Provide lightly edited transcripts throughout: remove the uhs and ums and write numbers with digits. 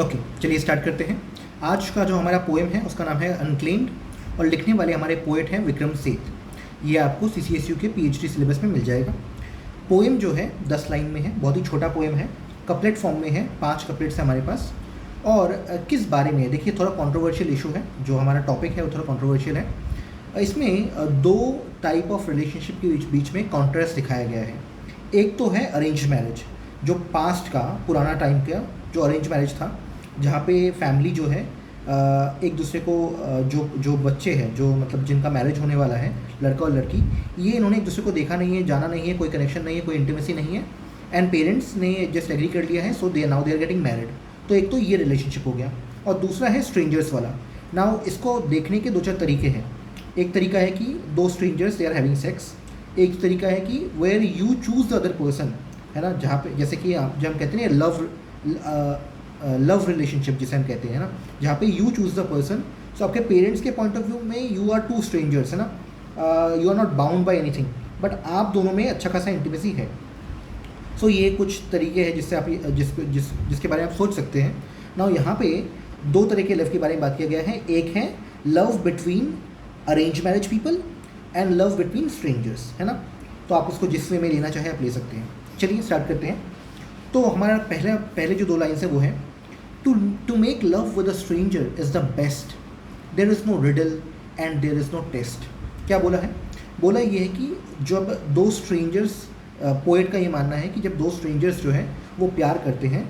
Okay, चलिए start करते हैं। आज का जो हमारा पोएम है उसका नाम है अनक्लेम्ड और लिखने वाले हमारे पोएट हैं विक्रम सेठ। ये आपको CCSU के PhD सिलेबस में मिल जाएगा। पोएम जो है 10 लाइन में है, बहुत ही छोटा पोएम है, कपलेट फॉर्म में है, 5 कपलेट्स है हमारे पास। और किस बारे में है देखिए, थोड़ा कंट्रोवर्शियल इशू है, जो हमारा टॉपिक है वो थोड़ा कंट्रोवर्शियल है। इसमें 2 टाइप ऑफ रिलेशनशिप के बीच में कॉन्ट्रास्ट दिखाया गया है। एक तो है अरेंज मैरिज, जो पास्ट का पुराना टाइम का जो अरेंज मैरिज था, जहाँ पे फैमिली जो है एक दूसरे को जो बच्चे हैं, जो मतलब जिनका मैरिज होने वाला है, लड़का और लड़की, ये इन्होंने एक दूसरे को देखा नहीं है, जाना नहीं है, कोई कनेक्शन नहीं है, कोई इंटीमेसी नहीं है, एंड पेरेंट्स ने जस्ट एग्री कर लिया है, so they now they are getting married. तो एक तो ये रिलेशनशिप हो गया, और दूसरा है स्ट्रेंजर्स वाला। नाउ इसको देखने के 2-4 तरीके हैं। एक तरीका है कि 2 strangers they are having sex. एक तरीका है कि where you choose the other person, है ना, जहाँ पे जैसे कि आप जब हम कहते हैं लव रिलेशनशिप जिसे हम कहते हैं ना, जहाँ पे you choose the person. So आपके पेरेंट्स के पॉइंट ऑफ व्यू में यू आर 2 स्ट्रेंजर्स, है ना, you are not bound by anything, but आप दोनों में अच्छा खासा इंटीमेसी है। सो ये कुछ तरीके हैं जिससे आप जिसके बारे में आप सोच सकते हैं। नाउ यहाँ पे 2 तरह के लव के बारे में बात किया गया है। एक है love between arrange marriage people and love between strangers, है ना। तो आप उसको जिस वे में लेना चाहे आप ले सकते हैं। चलिए स्टार्ट करते हैं। तो हमारा पहले जो 2 लाइन्स है वो है, to make love with a stranger is the best, there is no riddle and there is no test. क्या बोला है? बोला ये है कि जब 2 स्ट्रेंजर्स, पोएट का ये मानना है कि जब 2 स्ट्रेंजर्स जो है वो प्यार करते हैं,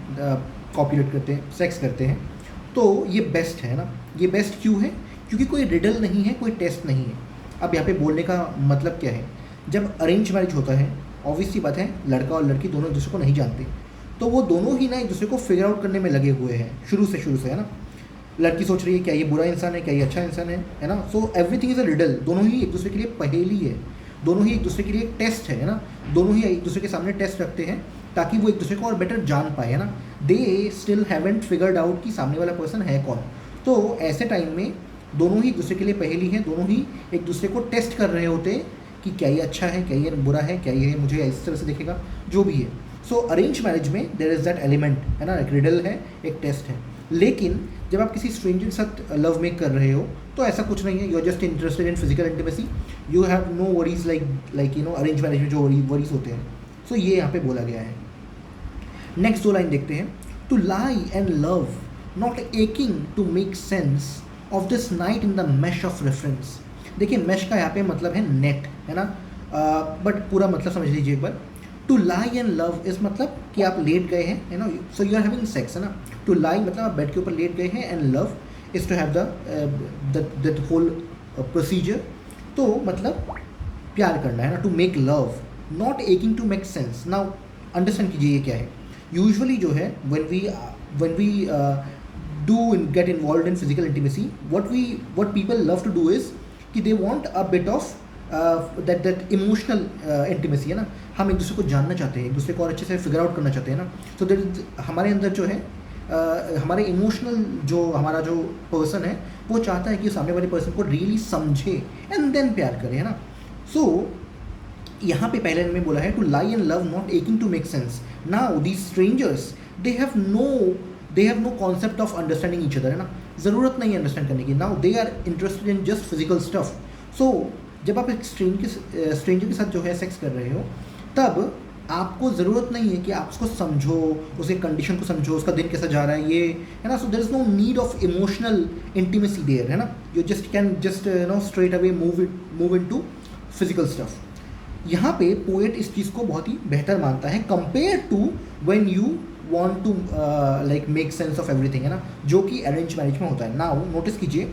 कॉपुलेट करते हैं, सेक्स करते हैं, तो ये बेस्ट है ना। ये बेस्ट क्यों है? क्योंकि कोई रिडल नहीं है, कोई टेस्ट नहीं है। अब यहाँ पे बोलने का मतलब क्या है? जब अरेंज मैरिज होता है, ऑब्वियस सी बात है, लड़का और लड़की दोनों एक दूसरे को नहीं जानते, तो वो दोनों ही ना एक दूसरे को फिगर आउट करने में लगे हुए हैं शुरू से, है ना। लड़की सोच रही है क्या ये बुरा इंसान है, क्या ये अच्छा इंसान है ना। So everything is a riddle. दोनों ही एक दूसरे के लिए पहेली है, दोनों ही एक दूसरे के लिए एक टेस्ट है ना। दोनों ही एक दूसरे के सामने टेस्ट रखते हैं ताकि वो एक दूसरे को और बेटर जान पाए, है ना। They still haven't figured out कि सामने वाला पर्सन है कौन। तो ऐसे टाइम में दोनों ही एक दूसरे के लिए पहेली हैं, दोनों ही एक दूसरे को टेस्ट कर रहे होते हैं कि क्या ये अच्छा है, क्या ये बुरा है, क्या ये मुझे इस तरह से देखेगा, जो भी है। सो अरेंज मैरिज में देयर इज़ दैट एलिमेंट, है ना, एक रिडल है, एक टेस्ट है। लेकिन जब आप किसी स्ट्रेंजर के साथ लव मेक कर रहे हो तो ऐसा कुछ नहीं है। You are just interested in physical intimacy, you have no worries like you know arrange marriage में जो वरीज होते हैं। सो ये यहाँ पे बोला गया है। नेक्स्ट 2 लाइन देखते हैं। To lie and love not aching to make sense of this night in the mash of reference. देखिए मैश का यहाँ पे मतलब है नेट, है ना, बट पूरा मतलब समझ लीजिए एक बार। टू लाई एंड लव इस मतलब कि आप लेट गए हैं, है ना, so you are having sex, है ना। टू लाई मतलब आप बेड के ऊपर लेट गए हैं, and love is to have that whole procedure. तो मतलब प्यार करना, है ना, to make love, not aching to make sense. Now understand कीजिए ये क्या है। यूजुअली जो है when we get involved in physical intimacy, what people love to do is कि they want a bit of that emotional intimacy, है ना। हम एक दूसरे को जानना चाहते हैं, एक दूसरे को और अच्छे से फिगर आउट करना चाहते हैं ना। तो हमारे अंदर जो है हमारे इमोशनल जो हमारा जो पर्सन है वो चाहता है कि सामने वाले पर्सन को रियली समझे एंड देन प्यार करे, है ना। सो यहाँ पे पहले में बोला है to lie and love not aching to make sense. Now these strangers they have no concept of understanding each other, है ना। ज़रूरत नहीं है अंडरस्टैंड करने की। Now they are interested in just physical stuff. So जब आप एक स्ट्रेंजर के साथ जो है सेक्स कर रहे हो, तब आपको ज़रूरत नहीं है कि आप उसको समझो, उसके कंडीशन को समझो, उसका दिन कैसा जा रहा है, ये, है ना। So there is no need of emotional intimacy there, है ना। You can just no straight away move into physical stuff. यहाँ पे पोएट इस चीज़ को बहुत ही बेहतर मानता है compare to when you want to like make sense of everything, है ना, जो कि अरेंज मैरिज में होता है। नाउ नोटिस कीजिए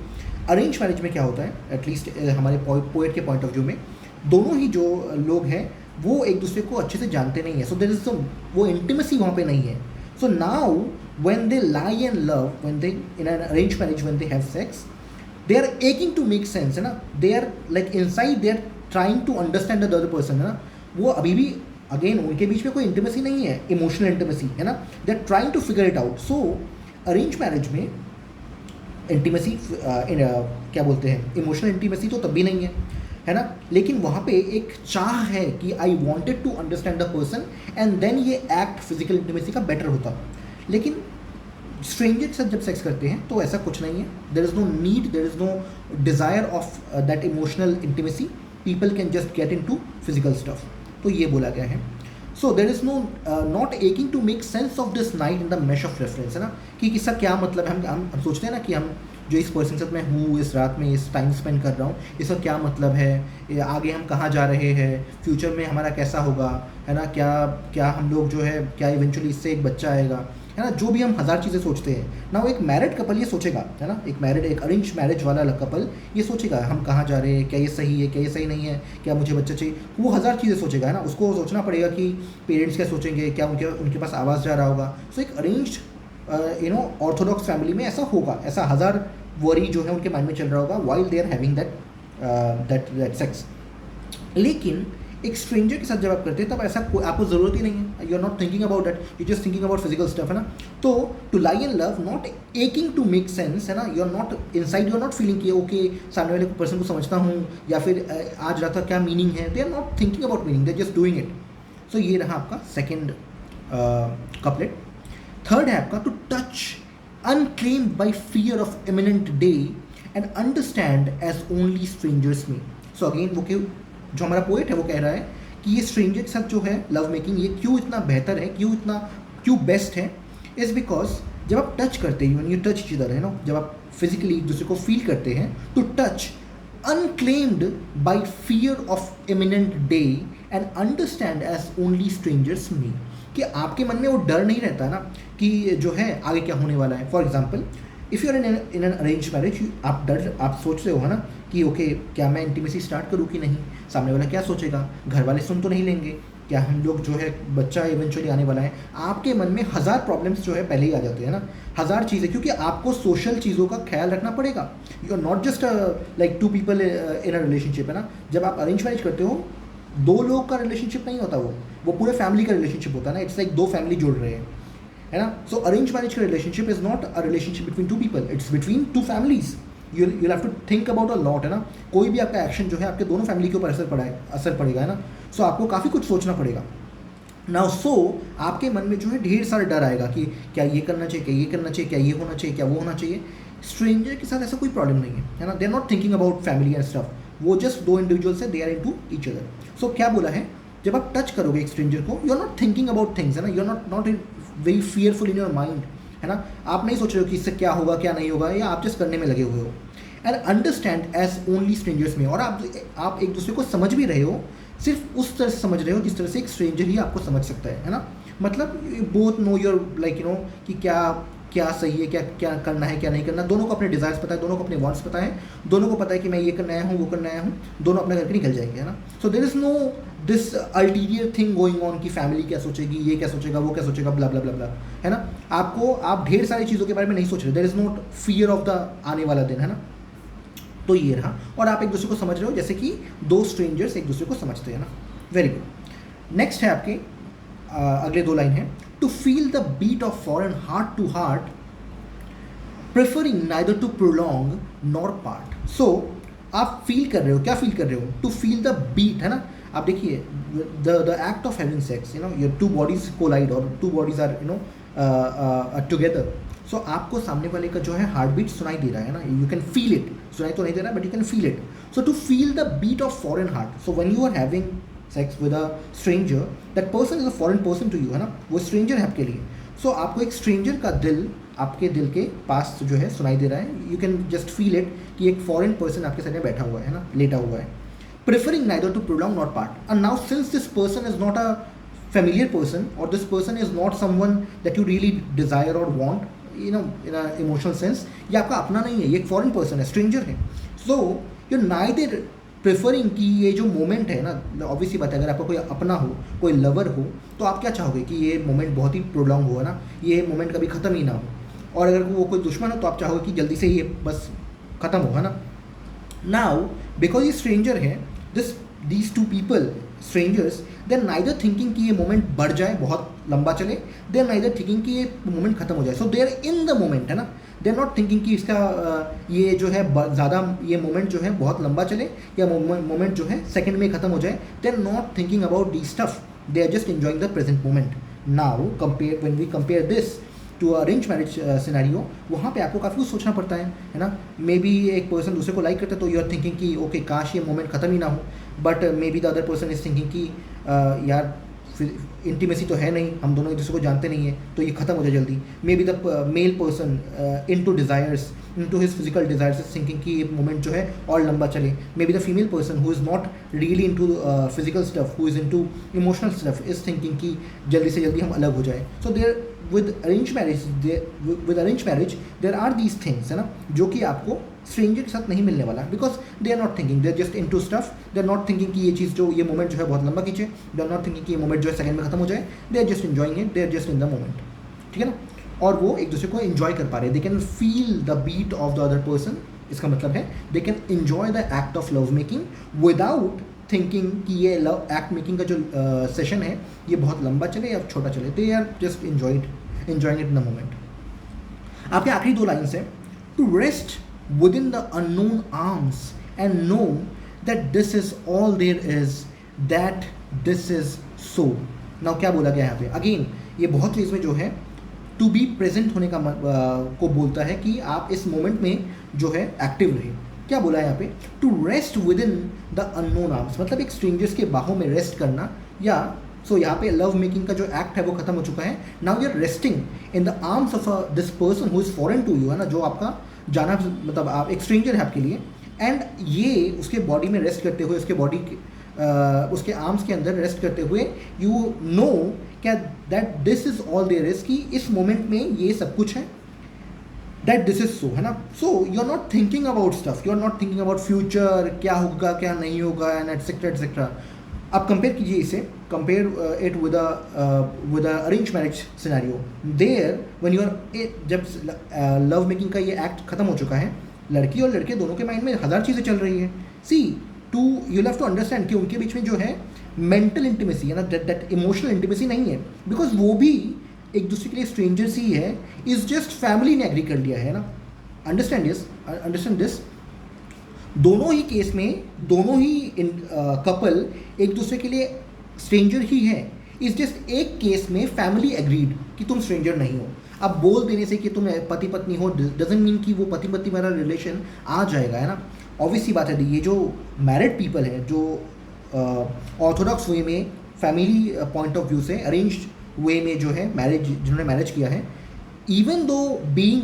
अरेंज मैरिज में क्या होता है, एटलीस्ट हमारे पोएट के पॉइंट ऑफ व्यू में, दोनों ही जो लोग हैं वो एक दूसरे को अच्छे से जानते नहीं है। सो देयर इज वो इंटीमेसी वहाँ पे नहीं है। So now when they lie and love, when they in an arrange marriage, when they have sex, they are aching to make sense, है ना। They are like inside they are trying to understand the other person, है ना। वो अभी भी again उनके बीच में कोई इंटीमेसी नहीं है, इमोशनल इंटीमेसी, है ना। They are trying to figure it out. So arrange marriage में इंटीमेसी क्या बोलते हैं, इमोशनल इंटीमेसी तो तब भी नहीं है ना। लेकिन वहाँ पे एक चाह है कि I wanted to understand the person and then ये एक्ट फिजिकल इंटीमेसी का बेटर होता। लेकिन स्ट्रेंजर के साथ जब सेक्स करते हैं तो ऐसा कुछ नहीं है, there is no need, there is no desire of that emotional intimacy, people can just get into physical stuff, तो ये बोला गया है. So there is no not aching to make sense of this night in the mash of reference, है ना, कि इसका क्या मतलब है. हम सोचते हैं ना कि हम जो इस पर्सन के साथ मैं हूँ, इस रात में इस टाइम स्पेंड कर रहा हूँ, इसका क्या मतलब है, आगे हम कहाँ जा रहे हैं, फ्यूचर में हमारा कैसा होगा, है ना, क्या क्या हम लोग जो है, क्या इवेंचुअली इससे एक बच्चा आएगा, है ना, जो भी हम हज़ार चीज़ें सोचते हैं ना. वो एक मैरिड कपल ये सोचेगा, है ना, एक अरेंज मैरिज वाला कपल ये सोचेगा हम कहाँ जा रहे हैं, क्या ये सही है, क्या ये सही नहीं है, क्या मुझे बच्चा चाहिए, वो हज़ार चीज़ें सोचेगा, है ना. उसको सोचना पड़ेगा कि पेरेंट्स क्या सोचेंगे, क्या उनके पास आवाज़ जा रहा होगा. सो एक अरेंज्ड ऑर्थोडॉक्स फैमिली में ऐसा होगा, ऐसा हज़ार वरी जो है उनके माइंड में चल रहा होगा while they are having that sex. लेकिन एक स्ट्रेंजर के साथ जब आप करते हैं तब ऐसा आपको ज़रूरत ही नहीं है, you are not thinking about that, you just thinking about physical stuff, है ना. तो to lie in love not aching to make sense, है ना, you are not inside, you are not feeling कि ओके सामने वाले पर्सन को समझता हूँ, या फिर आज रात का क्या मीनिंग है, they are not thinking about meaning, they are just doing it. So ये रहा आपका सेकेंड कपलेट. थर्ड है आपका to touch unclaimed by fear of imminent day and understand as only strangers may. So again वो जो हमारा poet है वो कह रहा है कि ये स्ट्रेंजर के साथ जो है लव मेकिंग ये क्यों इतना बेहतर है, क्यों बेस्ट है, इज़ बिकॉज जब आप टच करते हैं, यू टच इच अदर, है ना, जब आप फिजिकली एक दूसरे को फील करते हैं, तो touch unclaimed by fear of imminent day and understand as only strangers may, कि आपके मन में वो डर नहीं रहता ना कि जो है आगे क्या होने वाला है. For example if you are in an arrange marriage, आप सोच रहे हो, है ना, कि ओके क्या मैं इंटीमेसी स्टार्ट करूँ कि नहीं, सामने वाला क्या सोचेगा, घर वाले सुन तो नहीं लेंगे, क्या हम लोग जो है बच्चा इवेंचुअली आने वाला है. आपके मन में हज़ार प्रॉब्लम्स जो है पहले ही आ जाते हैं ना, हज़ार चीज़ें, क्योंकि आपको सोशल चीज़ों का ख्याल रखना पड़ेगा. You are not just like two people in a relationship, है ना. जब आप अरेंज मैरिज करते हो दो लोग का रिलेशनशिप नहीं होता, वो पूरे फैमिली का रिलेशनशिप होता है ना. इट्स लाइक दो फैमिली जुड़ रहे हैं, है ना. सो अरेंज मैरिज का relationship is not a relationship between two people, it's between two families. You have to think about a lot, है ना. कोई भी आपका एक्शन जो है आपके दोनों फैमिली के ऊपर असर पड़ेगा, है ना. सो आपको काफ़ी कुछ सोचना पड़ेगा. नाउ आपके मन में जो है ढेर सारा डर आएगा कि क्या ये करना चाहिए, क्या ये करना चाहिए, क्या ये होना चाहिए, क्या वो होना चाहिए. स्ट्रेंजर के साथ ऐसा कोई प्रॉब्लम नहीं है ना. They are not thinking about family and stuff, वो जस्ट दो इंडिविजुअल्स है, they are into each other. So क्या बोला है, जब आप टच करोगे एक स्ट्रेंजर को, you are not thinking about things, है ना, you are not very fearful in your mind, है ना. आप नहीं सोच रहे हो कि इससे क्या होगा क्या नहीं होगा, या आप जस्ट करने में लगे हुए हो. And understand as only strangers में, और आप एक दूसरे को समझ भी रहे हो, सिर्फ उस तरह से समझ रहे हो जिस तरह से एक स्ट्रेंजर ही आपको समझ सकता है ना. मतलब both know your like you no कि क्या सही है, क्या करना है, क्या नहीं करना. दोनों को अपने डिज़ायर्स पता है, दोनों को अपने वांट्स पता है, दोनों को पता है कि मैं ये करना आया हूँ, वो करना आया हूँ, दोनों अपना करके निकल जाएंगे, है ना. So there is no this ulterior thing going on कि फैमिली क्या सोचेगी, ये क्या सोचेगा, वो क्या सोचेगा, ब्ला ब्ला ब्ला ब्ला, है ना. आप ढेर सारी चीज़ों के बारे में नहीं सोच रहे. There is not fear of the आने वाला दिन, है ना. तो ये रहा, और आप एक दूसरे को समझ रहे हो जैसे कि दो स्ट्रेंजर्स एक दूसरे को समझते हैं ना. Very good. नेक्स्ट है आपके अगले दो लाइन है, to feel the beat of foreign heart to heart, preferring neither to prolong nor part. So आप फील कर रहे हो, क्या फील कर रहे हो, टू फील द बीट, है ना. आप देखिए the act of having sex, you know, your two bodies collide और two bodies are you know together. So आपको सामने वाले का जो है हार्ट बीट सुनाई दे रहा है ना, यू कैन फील इट. सुनाई तो नहीं दे रहा but you can feel it. So to feel the beat of foreign heart, so when you are having sex with a stranger, that person is a foreign person to you, है ना, वो stranger है आपके लिए. सो आपको एक stranger का दिल आपके दिल के पास जो है सुनाई दे रहा है. You can just feel it कि एक फॉरेन पर्सन आपके साथ में बैठा हुआ है ना, लेटा हुआ है. Preferring neither to prolong not part. And now since this person is not a familiar person, or this person is not someone that you really desire or want, you know, in a emotional sense, ये आपका अपना नहीं है, ये एक foreign person है, stranger है. So you neither preferring कि ये जो मोमेंट है ना, ऑब्वियसली बात है, अगर आपका कोई अपना हो, कोई लवर हो, तो आप क्या चाहोगे कि ये मोमेंट बहुत ही प्रोलॉन्ग हो, ना, ये मोमेंट कभी ख़त्म ही ना हो. और अगर वो कोई दुश्मन हो तो आप चाहोगे कि जल्दी से ये बस ख़त्म हो, है ना. नाउ बिकॉज ये स्ट्रेंजर है, these two people strangers, they are neither thinking कि ये मोमेंट बढ़ जाए, बहुत लंबा चले, they are neither thinking कि ये मोमेंट खत्म हो जाए. so they are in the moment, है ना. they are not thinking कि इसका ये जो है ज़्यादा ये मोमेंट जो है बहुत लंबा चले, या मोमेंट जो है सेकंड में ख़त्म हो जाए. they are not thinking about these stuff, they are just enjoying the present moment. now when we compare this to arrange marriage scenario, वहाँ पे आपको काफ़ी कुछ सोचना पड़ता है ना. मे बी एक पर्सन दूसरे को लाइक करता है तो यू आर थिंकिंग कि ओके काश ये मोमेंट ख़त्म ही ना हो, but may be the other person is thinking कि यार इंटीमेसी तो है नहीं, हम दोनों एक दूसरे को जानते नहीं है तो ये ख़त्म हो जाए जल्दी. May be the male person into desires, into his physical desires is thinking कि ये मोमेंट जो है और लंबा चले. May be the female person who is not really into physical stuff, who is into emotional stuff, is thinking कि जल्दी से जल्दी हम अलग हो जाए. So there with arranged marriage there are these things, है ना, जो कि आपको स्ट्रेंजर के साथ नहीं मिलने वाला, because they are not thinking, they are just into stuff. They are not thinking कि ये चीज़ जो ये मोमेंट जो है बहुत लंबा खींचे. दे आर नॉट थिंकिंग कि ये मोमेंट जो है सेकंड में खत्म हो जाए. They are just enjoying it, they are just in the moment. ठीक है ना, और वो एक दूसरे को एंजॉय कर पा रहे हैं. They can feel the beat of the other person. इसका मतलब है they can enjoy the act of love making without thinking कि ये लव एक्ट मेकिंग का जो सेशन है ये बहुत लंबा चले या छोटा चले. They are just enjoying it in the moment. आपके आखिरी दो लाइन्स हैं, to rest within the unknown arms and know that this is all there is, that this is so. Now क्या बोला गया यहाँ पे? Again ये बहुत चीज़ में जो है to be present होने का को बोलता है कि आप इस मोमेंट में जो है एक्टिव रहे. क्या बोला है यहाँ पे? To rest within the unknown arms, मतलब एक स्ट्रेंजर्स के बाहों में रेस्ट करना. या सो यहाँ पे लव मेकिंग का जो एक्ट है वो खत्म हो चुका है. Now you are resting in the arms of this person who is foreign to you, है ना, जो आपका जाना मतलब आप एक स्ट्रेंजर है आपके लिए. एंड ये उसके बॉडी में रेस्ट करते हुए, उसके बॉडी उसके आर्म्स के अंदर रेस्ट करते हुए यू नो क्या that this is all there is, कि इस मोमेंट में ये सब कुछ है. दैट दिस इज सो, है ना. So you are not thinking about stuff, you are not thinking about future, क्या होगा क्या नहीं होगा एंड एटसेट्रा एटसेट्रा. आप कंपेयर कीजिए इसे, compare it with arrange marriage scenario. There when you are, जब लव मेकिंग का ये एक्ट खत्म हो चुका है, लड़की और लड़के दोनों के माइंड में हज़ार चीज़ें चल रही हैं. See to you have to understand कि उनके बीच में जो है मेंटल इंटीमेसी है ना, दैट इमोशनल इंटीमेसी नहीं है, बिकॉज वो भी एक दूसरे के लिए स्ट्रेंजर्स ही है. इज़ जस्ट फैमिली ने एग्री कर लिया है ना. Understand this. दोनों ही केस में दोनों ही कपल एक दूसरे के लिए स्ट्रेंजर ही है. इस जस्ट एक केस में फैमिली एग्रीड कि तुम स्ट्रेंजर नहीं हो. अब बोल देने से कि तुम पति पत्नी हो डजंट मीन कि वो पति पत्नी वाला रिलेशन आ जाएगा, है ना. ऑब्वियसली बात है. ये जो मैरिड पीपल है, जो ऑर्थोडॉक्स वे में फैमिली पॉइंट ऑफ व्यू से अरेंज्ड वे में जो है मैरिज, जिन्होंने मैरिज किया है, even though being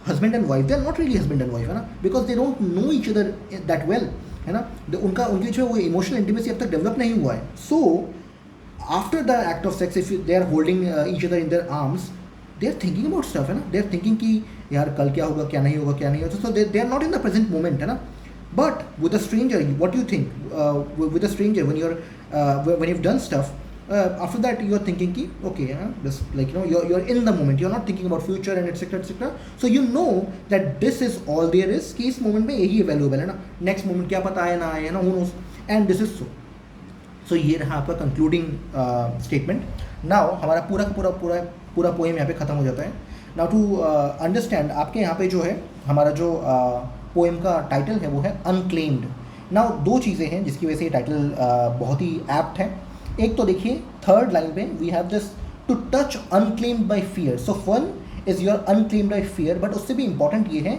husband and wife, they are not really husband and wife, है ना, because they don't know each other that well, है ना. उनके बीच में वो इमोशनल इंटीमेसी अब तक डेवलप नहीं हुआ है. So after the act of sex if they are holding each other in their arms, they are thinking about stuff, है ना. दे आर थिंकिंग कि यार कल क्या होगा क्या नहीं होगा क्या नहीं होगा. So they are not in the present moment, है ना. But with a stranger, what you think with a stranger when you've done stuff, after that you are thinking ki okay, just like you're in the moment, you're not thinking about future and etc. So you know that this is all there is, कि इस moment में यही available है ना. next moment क्या पता आए ना आए, है ना, who knows, and this is so ये रहा आपका concluding statement. now हमारा पूरा पोएम यहाँ पे ख़त्म हो जाता है. now to understand, आपके यहाँ पे जो है हमारा जो पोएम का टाइटल है वो है अनक्लेम्ड. now दो चीज़ें हैं जिसकी वजह से ये टाइटल बहुत ही एप्ट है. एक तो देखिए थर्ड लाइन पे we have this to touch unclaimed by fear. So one is your unclaimed by fear, but उससे भी इंपॉर्टेंट ये है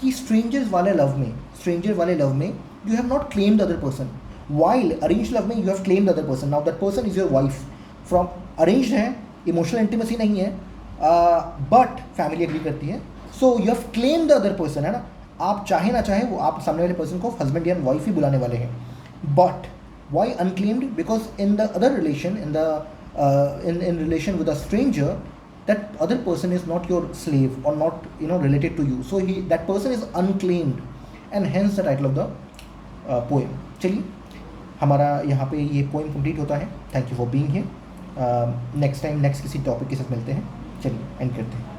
कि स्ट्रेंजर वाले लव में you have not claimed other person, while arrange love में you have claimed other person. Now that person is your wife. From arrange है, emotional intimacy नहीं है, बट फैमिली एग्री करती है. So you have claimed the other person, है ना. आप चाहे ना चाहे वो आप सामने वाले पर्सन को हस्बैंड या वाइफ ही बुलाने वाले हैं. But why unclaimed? Because in the other relation, in relation with a stranger, that other person is not your slave or not related to you. So that person is unclaimed, and hence the title of the poem. चलिए हमारा यहाँ पे ये poem complete होता है. Thank you for being here. Next time next किसी topic के साथ मिलते हैं. चलिए end करते हैं.